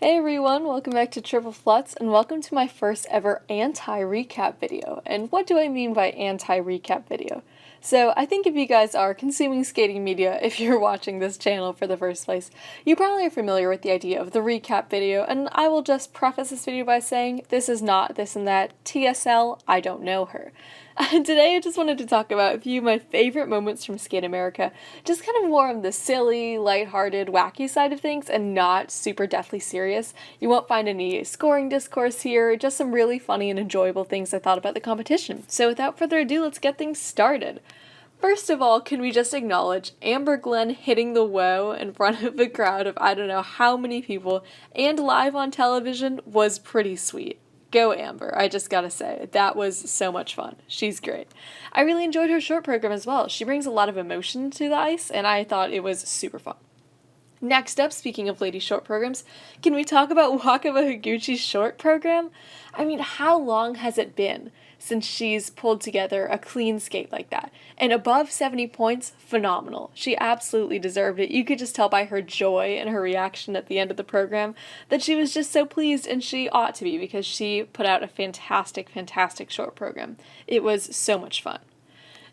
Hey everyone, welcome back to Triple Flutz, and welcome to my first ever anti-recap video. And what do I mean by anti-recap video? So I think if you guys are consuming skating media, if you're watching this channel for the first place, you probably are familiar with the idea of the recap video, and I will just preface this video by saying this is not this and that, TSL, I don't know her. Today I just wanted to talk about a few of my favorite moments from Skate America, just kind of more on the silly, lighthearted, wacky side of things and not super deathly serious. You won't find any scoring discourse here, just some really funny and enjoyable things I thought about the competition. So without further ado, let's get things started. First of all, can we just acknowledge Amber Glenn hitting the woe in front of a crowd of I don't know how many people and live on television was pretty sweet. Go Amber, I just gotta say, that was so much fun. She's great. I really enjoyed her short program as well. She brings a lot of emotion to the ice, and I thought it was super fun. Next up, speaking of lady short programs, can we talk about Wakaba Higuchi's short program? I mean, how long has it been since she's pulled together a clean skate like that? And above 70 points, phenomenal. She absolutely deserved it. You could just tell by her joy and her reaction at the end of the program that she was just so pleased, and she ought to be because she put out a fantastic, fantastic short program. It was so much fun.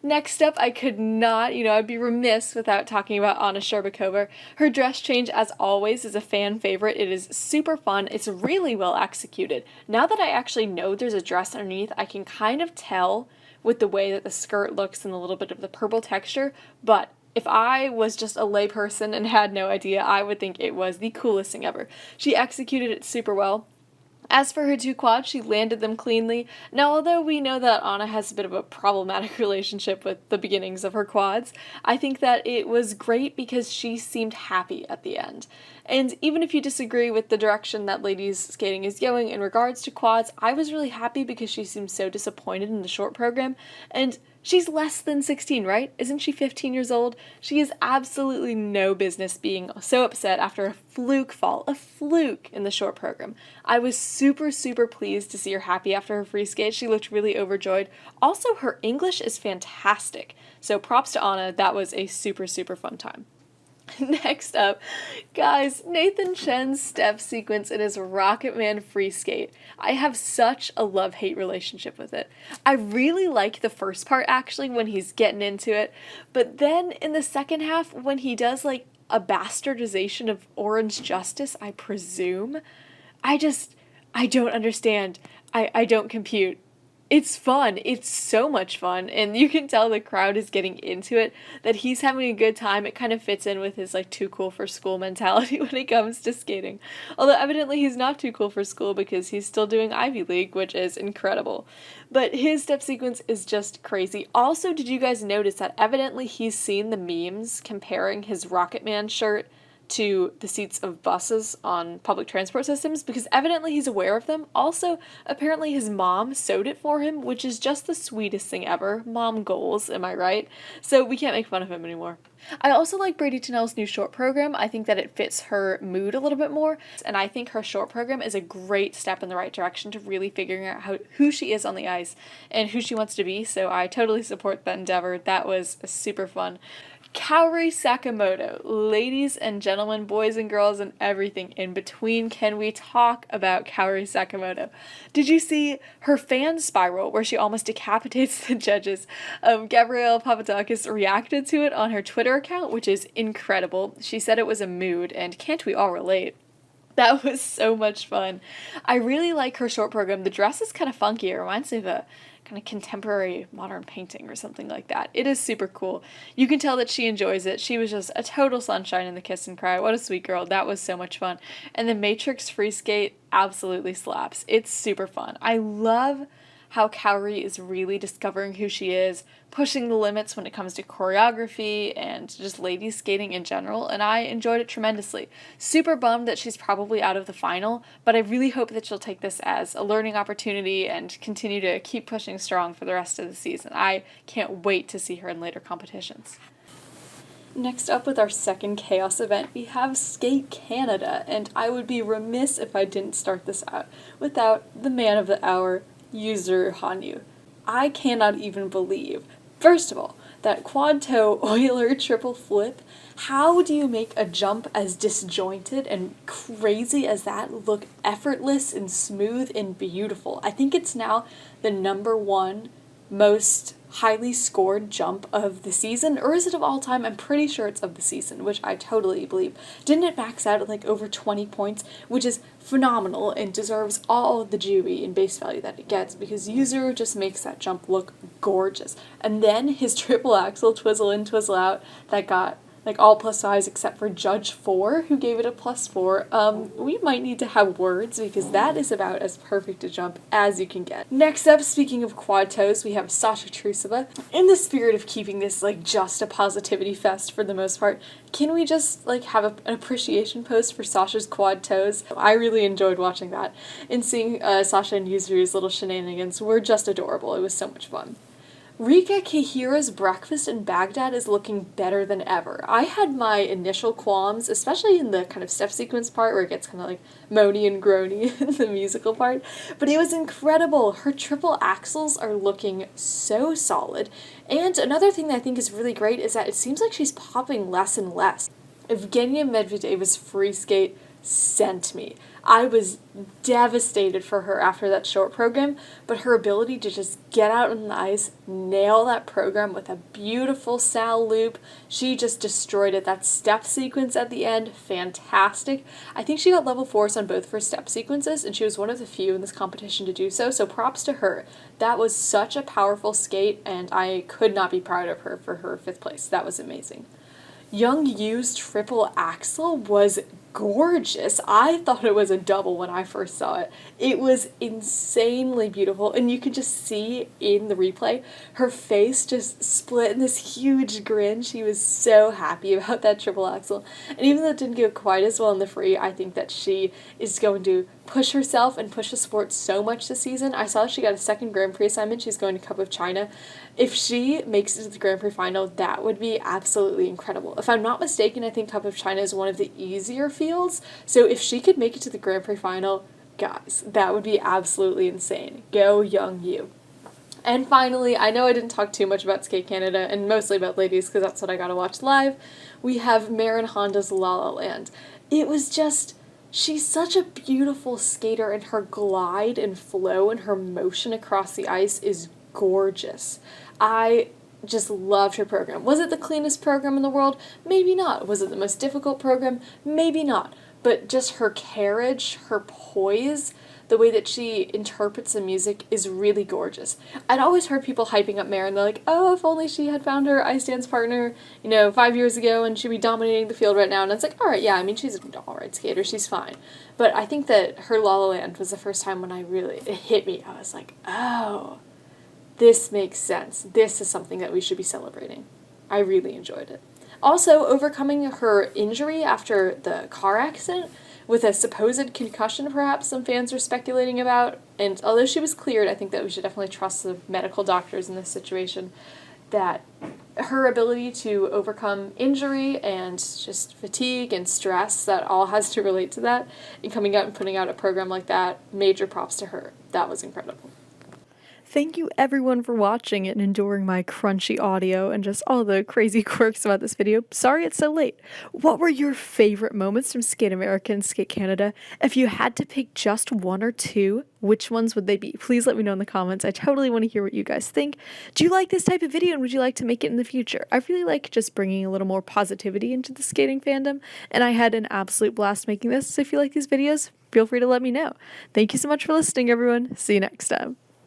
Next up, I could not, I'd be remiss without talking about Shcherbakova. Her dress change, as always, is a fan favorite. It is super fun. It's really well executed. Now that I actually know there's a dress underneath, I can kind of tell with the way that the skirt looks and a little bit of the purple texture, but if I was just a layperson and had no idea, I would think it was the coolest thing ever. She executed it super well. As for her two quads, she landed them cleanly. Now, although we know that Anna has a bit of a problematic relationship with the beginnings of her quads, I think that it was great because she seemed happy at the end. And even if you disagree with the direction that ladies skating is going in regards to quads, I was really happy because she seemed so disappointed in the short program. And she's less than 16, right? Isn't she 15 years old? She has absolutely no business being so upset after a fluke fall, a fluke in the short program. I was super, super pleased to see her happy after her free skate. She looked really overjoyed. Also, her English is fantastic. So props to Anna. That was a super, super fun time. Next up, guys, Nathan Chen's step sequence in his Rocket Man free skate. I have such a love-hate relationship with it. I really like the first part, actually, when he's getting into it, but then in the second half, when he does, like, a bastardization of Orange Justice, I presume, I don't understand. I don't compute. It's fun. It's so much fun, and you can tell the crowd is getting into it, that he's having a good time. It kind of fits in with his, like, too cool for school mentality when it comes to skating. Although evidently he's not too cool for school because he's still doing Ivy League, which is incredible. But his step sequence is just crazy. Also, did you guys notice that evidently he's seen the memes comparing his Rocket Man shirt to the seats of buses on public transport systems, because evidently he's aware of them. Also, apparently his mom sewed it for him, which is just the sweetest thing ever. Mom goals, am I right? So we can't make fun of him anymore. I also like Bradie Tennell's new short program. I think that it fits her mood a little bit more, and I think her short program is a great step in the right direction to really figuring out who she is on the ice and who she wants to be, so I totally support that endeavor. That was super fun. Kaori Sakamoto, ladies and gentlemen, boys and girls, and everything in between, can we talk about Kaori Sakamoto? Did you see her fan spiral where she almost decapitates the judges? Gabrielle Papadakis reacted to it on her Twitter account, which is incredible. She said it was a mood, and can't we all relate? That was so much fun. I really like her short program. The dress is kind of funky. It reminds me of a kind of contemporary modern painting or something like that. It is super cool. You can tell that she enjoys it. She was just a total sunshine in the kiss and cry. What a sweet girl. That was so much fun. And the Matrix free skate absolutely slaps. It's super fun. I love how Kaori is really discovering who she is, pushing the limits when it comes to choreography and just ladies skating in general, and I enjoyed it tremendously. Super bummed that she's probably out of the final, but I really hope that she'll take this as a learning opportunity and continue to keep pushing strong for the rest of the season. I can't wait to see her in later competitions. Next up with our second chaos event, we have Skate Canada, and I would be remiss if I didn't start this out without the man of the hour, Yuzuru Hanyu. I cannot even believe, first of all, that quad toe Euler triple flip. How do you make a jump as disjointed and crazy as that look effortless and smooth and beautiful? I think it's now the #1 most highly scored jump of the season, or is it of all time? I'm pretty sure it's of the season, which I totally believe. Didn't it max out at like over 20 points, which is phenomenal and deserves all the Juby and base value that it gets, because Yuzuru just makes that jump look gorgeous. And then his triple axel twizzle in, twizzle out that got like all +5s except for Judge 4, who gave it a +4. We might need to have words, because that is about as perfect a jump as you can get. Next up, speaking of quad toes, we have Alexandra Trusova. In the spirit of keeping this like just a positivity fest for the most part, can we just like have an appreciation post for Sasha's quad toes? I really enjoyed watching that, and seeing Sasha and Yuzuru's little shenanigans were just adorable. It was so much fun. Rika Kihira's breakfast in Baghdad is looking better than ever. I had my initial qualms, especially in the kind of step sequence part where it gets kind of like moany and groany in the musical part, but it was incredible. Her triple axels are looking so solid. And another thing that I think is really great is that it seems like she's popping less and less. Evgenia Medvedeva's free skate sent me. I was devastated for her after that short program, but her ability to just get out on the ice, nail that program with a beautiful Sal loop, she just destroyed it. That step sequence at the end, fantastic. I think she got level 4s on both of her step sequences, and she was one of the few in this competition to do so, so props to her. That was such a powerful skate, and I could not be proud of her for her 5th place. That was amazing. Young Yu's triple axel was gorgeous. I thought it was a double when I first saw it. It was insanely beautiful, and you could just see in the replay her face just split in this huge grin. She was so happy about that triple axel, and even though it didn't go quite as well in the free, I think that she is going to push herself and push the sport so much this season. I saw she got a 2nd Grand Prix assignment. She's going to Cup of China. If she makes it to the Grand Prix final, that would be absolutely incredible. If I'm not mistaken, I think Cup of China is one of the easier fields, so if she could make it to the Grand Prix final, guys, that would be absolutely insane. Go Young Yu. And finally, I know I didn't talk too much about Skate Canada, and mostly about ladies, because that's what I got to watch live. We have Marin Honda's Lala Land. It was just... she's such a beautiful skater, and her glide and flow and her motion across the ice is gorgeous. I just loved her program. Was it the cleanest program in the world? Maybe not. Was it the most difficult program? Maybe not. But just her carriage, her poise, the way that she interprets the music is really gorgeous. I'd always heard people hyping up Maren. They're like, oh, if only she had found her ice dance partner, 5 years ago, and she'd be dominating the field right now. And it's like, all right, yeah, I mean, she's an all-right skater. She's fine. But I think that her La La Land was the first time when it hit me. I was like, oh, this makes sense. This is something that we should be celebrating. I really enjoyed it. Also, overcoming her injury after the car accident with a supposed concussion, perhaps some fans are speculating about. And although she was cleared, I think that we should definitely trust the medical doctors in this situation, that her ability to overcome injury and just fatigue and stress, that all has to relate to that, and coming out and putting out a program like that, major props to her. That was incredible. Thank you everyone for watching and enduring my crunchy audio and just all the crazy quirks about this video. Sorry it's so late. What were your favorite moments from Skate America and Skate Canada? If you had to pick just 1 or 2, which ones would they be? Please let me know in the comments. I totally want to hear what you guys think. Do you like this type of video, and would you like to make it in the future? I really like just bringing a little more positivity into the skating fandom, and I had an absolute blast making this. So if you like these videos, feel free to let me know. Thank you so much for listening, everyone. See you next time.